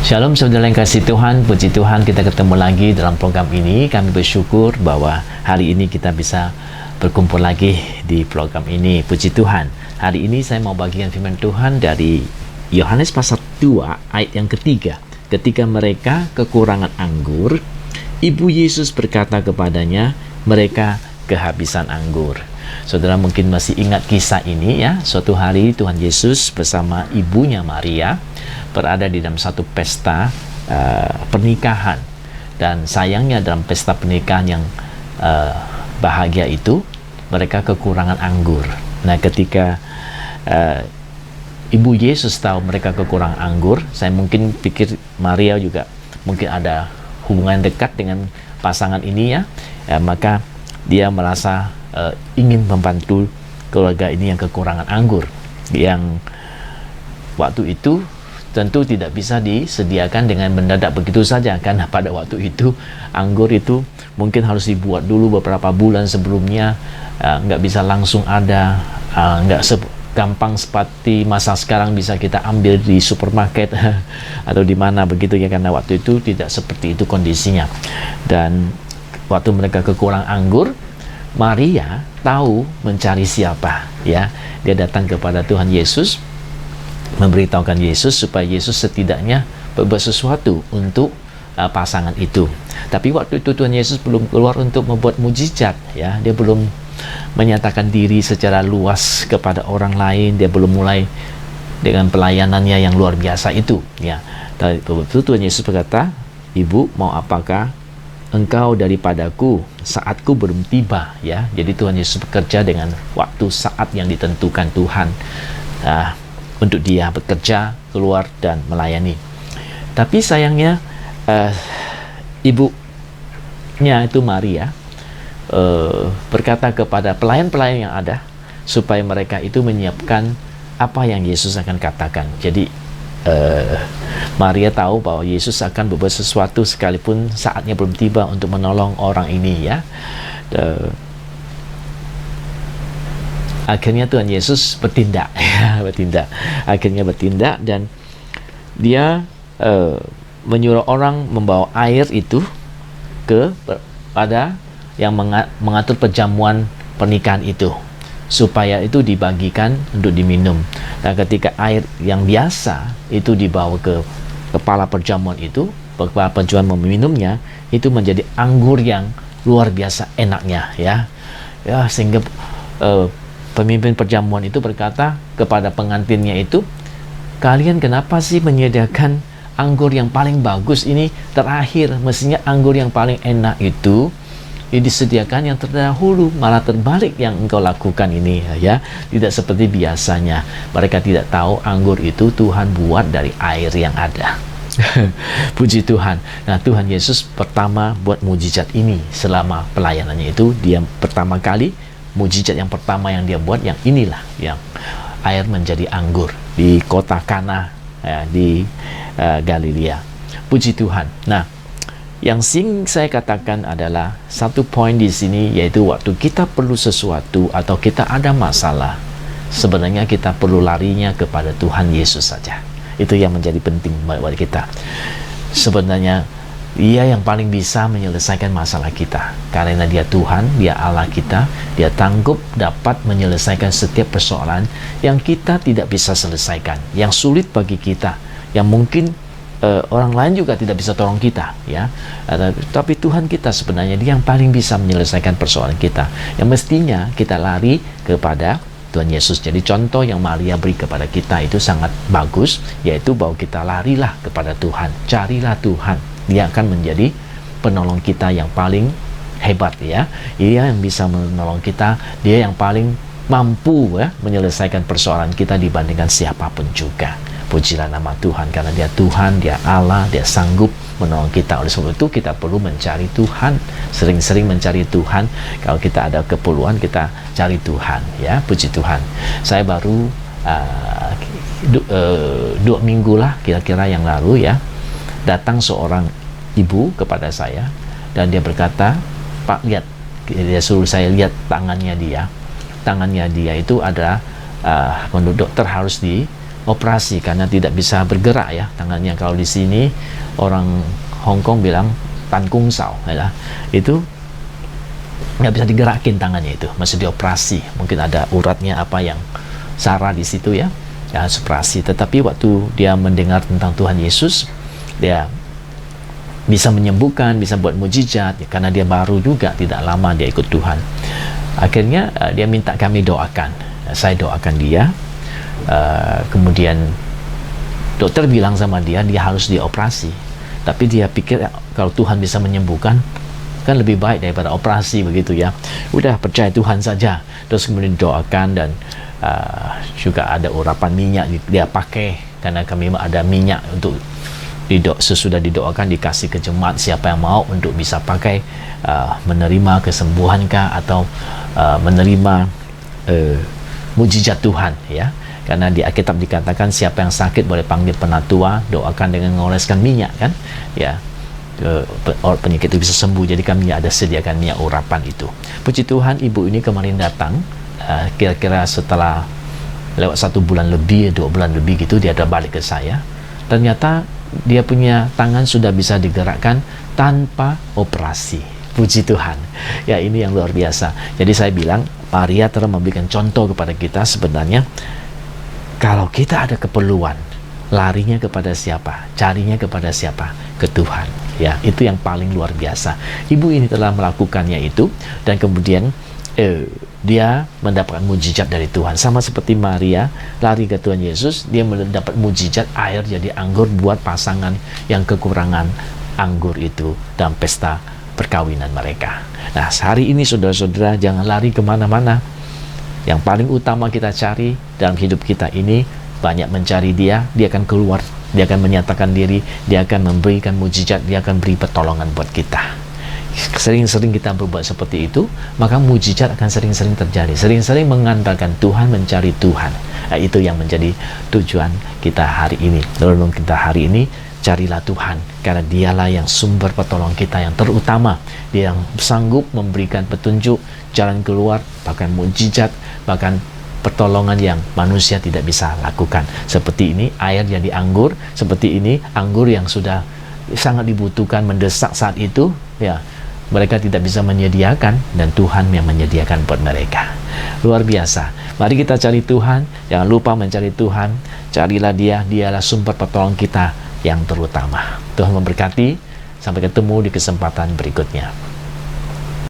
Shalom saudara yang kasih Tuhan, puji Tuhan kita ketemu lagi dalam program ini. Kami bersyukur bahwa hari ini kita bisa berkumpul lagi di program ini, puji Tuhan. Hari ini saya mau bagikan firman Tuhan dari Yohanes pasal 2 ayat yang ketiga. Ketika mereka kekurangan anggur, Ibu Yesus berkata kepadanya, mereka kehabisan anggur. Saudara mungkin masih ingat kisah ini ya. Suatu hari Tuhan Yesus bersama ibunya Maria berada di dalam satu pesta pernikahan, dan sayangnya dalam pesta pernikahan yang bahagia itu mereka kekurangan anggur. Nah, ketika Ibu Yesus tahu mereka kekurangan anggur, saya mungkin pikir Maria juga mungkin ada hubungan dekat dengan pasangan ini ya, maka dia merasa ingin membantu keluarga ini yang kekurangan anggur, yang waktu itu tentu tidak bisa disediakan dengan mendadak begitu saja, karena pada waktu itu anggur itu mungkin harus dibuat dulu beberapa bulan sebelumnya, nggak bisa langsung ada, nggak gampang seperti masa sekarang bisa kita ambil di supermarket atau di mana begitu ya, karena waktu itu tidak seperti itu kondisinya. Dan waktu mereka kekurangan anggur, Maria tahu mencari siapa ya. Dia datang kepada Tuhan Yesus, memberitahukan Yesus supaya Yesus setidaknya berbuat sesuatu untuk pasangan itu. Tapi waktu itu Tuhan Yesus belum keluar untuk membuat mujizat ya. Dia belum menyatakan diri secara luas kepada orang lain. Dia belum mulai dengan pelayanannya yang luar biasa itu ya. Tapi betul Tuhan Yesus berkata, "Ibu, mau apakah engkau daripadaku? Saatku belum tiba." Ya, jadi Tuhan Yesus bekerja dengan waktu saat yang ditentukan Tuhan untuk dia bekerja, keluar dan melayani. Tapi sayangnya ibunya itu Maria berkata kepada pelayan-pelayan yang ada supaya mereka itu menyiapkan apa yang Yesus akan katakan. Jadi Maria tahu bahwa Yesus akan berbuat sesuatu sekalipun saatnya belum tiba untuk menolong orang ini ya. Akhirnya Tuhan Yesus bertindak akhirnya bertindak, dan dia menyuruh orang membawa air itu kepada yang mengatur perjamuan pernikahan itu, supaya itu dibagikan untuk diminum. Dan ketika air yang biasa itu dibawa ke kepala perjamuan itu, kepala perjamuan meminumnya, itu menjadi anggur yang luar biasa enaknya ya, sehingga pemimpin perjamuan itu berkata kepada pengantinnya itu, "Kalian kenapa sih menyediakan anggur yang paling bagus ini terakhir? Mestinya anggur yang paling enak itu disediakan yang terdahulu, malah terbalik yang engkau lakukan ini ya." Tidak seperti biasanya. Mereka tidak tahu anggur itu Tuhan buat dari air yang ada. Puji Tuhan. Nah, Tuhan Yesus pertama buat mujizat ini selama pelayanannya itu. Dia pertama kali, mujizat yang pertama yang dia buat yang inilah, yang air menjadi anggur di kota Kana ya, di Galilea. Puji Tuhan. Nah, yang saya katakan adalah satu poin di sini, yaitu waktu kita perlu sesuatu atau kita ada masalah, sebenarnya kita perlu larinya kepada Tuhan Yesus saja. Itu yang menjadi penting buat kita. Sebenarnya Dia yang paling bisa menyelesaikan masalah kita, karena Dia Tuhan, Dia Allah kita. Dia tanggup dapat menyelesaikan setiap persoalan yang kita tidak bisa selesaikan, yang sulit bagi kita, yang mungkin orang lain juga tidak bisa tolong kita ya. Tapi Tuhan kita sebenarnya Dia yang paling bisa menyelesaikan persoalan kita, yang mestinya kita lari kepada Tuhan Yesus. Jadi contoh yang Maria beri kepada kita itu sangat bagus, yaitu bahwa kita larilah kepada Tuhan, carilah Tuhan. Dia akan menjadi penolong kita yang paling hebat ya. Dia yang bisa menolong kita, Dia yang paling mampu ya menyelesaikan persoalan kita dibandingkan siapapun juga. Pujilah nama Tuhan, karena Dia Tuhan, Dia Allah, Dia sanggup menolong kita. Oleh sebab itu kita perlu mencari Tuhan, sering-sering mencari Tuhan. Kalau kita ada keperluan, kita cari Tuhan ya. Puji Tuhan. Saya baru 2 minggu lah kira-kira yang lalu ya, datang seorang ibu kepada saya dan dia berkata, "Pak, lihat," dia suruh saya lihat tangannya dia itu adalah menurut dokter harus operasi karena tidak bisa bergerak ya tangannya. Kalau di sini orang Hong Kong bilang tan kung sao ya, itu nggak bisa digerakin tangannya, itu masih dioperasi. Mungkin ada uratnya apa yang sarah di situ ya, operasi. Tetapi waktu dia mendengar tentang Tuhan Yesus, dia bisa menyembuhkan, bisa buat mujizat ya, karena dia baru juga, tidak lama dia ikut Tuhan. Akhirnya dia minta kami doakan. Saya doakan dia. Kemudian dokter bilang sama dia harus dioperasi. Tapi dia pikir kalau Tuhan bisa menyembuhkan kan lebih baik daripada operasi begitu ya. Udah percaya Tuhan saja. Terus kemudian doakan, dan juga ada urapan minyak dia pakai, karena kami ada minyak untuk sesudah didoakan dikasih ke jemaat siapa yang mau untuk bisa pakai menerima kesembuhan kah, atau menerima mujizat Tuhan ya. Karena di Alkitab dikatakan siapa yang sakit boleh panggil penatua, doakan dengan mengoleskan minyak kan ya, penyakit itu bisa sembuh. Jadi kami ada sediakan minyak urapan itu. Puji Tuhan, ibu ini kemarin datang, kira-kira setelah lewat 1 bulan lebih, 2 bulan lebih gitu, dia ada balik ke saya. Ternyata dia punya tangan sudah bisa digerakkan tanpa operasi. Puji Tuhan ya, ini yang luar biasa. Jadi saya bilang, Maria telah memberikan contoh kepada kita. Sebenarnya kalau kita ada keperluan, larinya kepada siapa? Carinya kepada siapa? Ke Tuhan ya. Itu yang paling luar biasa. Ibu ini telah melakukannya itu, dan kemudian dia mendapatkan mujizat dari Tuhan. Sama seperti Maria lari ke Tuhan Yesus, dia mendapat mujizat air jadi anggur buat pasangan yang kekurangan anggur itu dalam pesta perkawinan mereka. Nah, hari ini saudara-saudara, jangan lari kemana-mana. Yang paling utama kita cari dalam hidup kita ini, banyak mencari dia akan keluar, dia akan menyatakan diri, dia akan memberikan mujizat, dia akan beri pertolongan buat kita. Sering-sering kita berbuat seperti itu, maka mujizat akan sering-sering terjadi. Sering-sering mengandalkan Tuhan, mencari Tuhan. Nah, itu yang menjadi tujuan kita hari ini. Renung kita hari ini, carilah Tuhan, karena dialah yang sumber pertolongan kita yang terutama. Dia yang sanggup memberikan petunjuk, jalan keluar, bahkan mujizat, bahkan pertolongan yang manusia tidak bisa lakukan. Seperti ini, air jadi anggur. Seperti ini, anggur yang sudah sangat dibutuhkan, mendesak saat itu ya, mereka tidak bisa menyediakan, dan Tuhan yang menyediakan buat mereka. Luar biasa. Mari kita cari Tuhan, jangan lupa mencari Tuhan. Carilah dia, dialah sumber pertolongan kita yang terutama. Tuhan memberkati. Sampai ketemu di kesempatan berikutnya.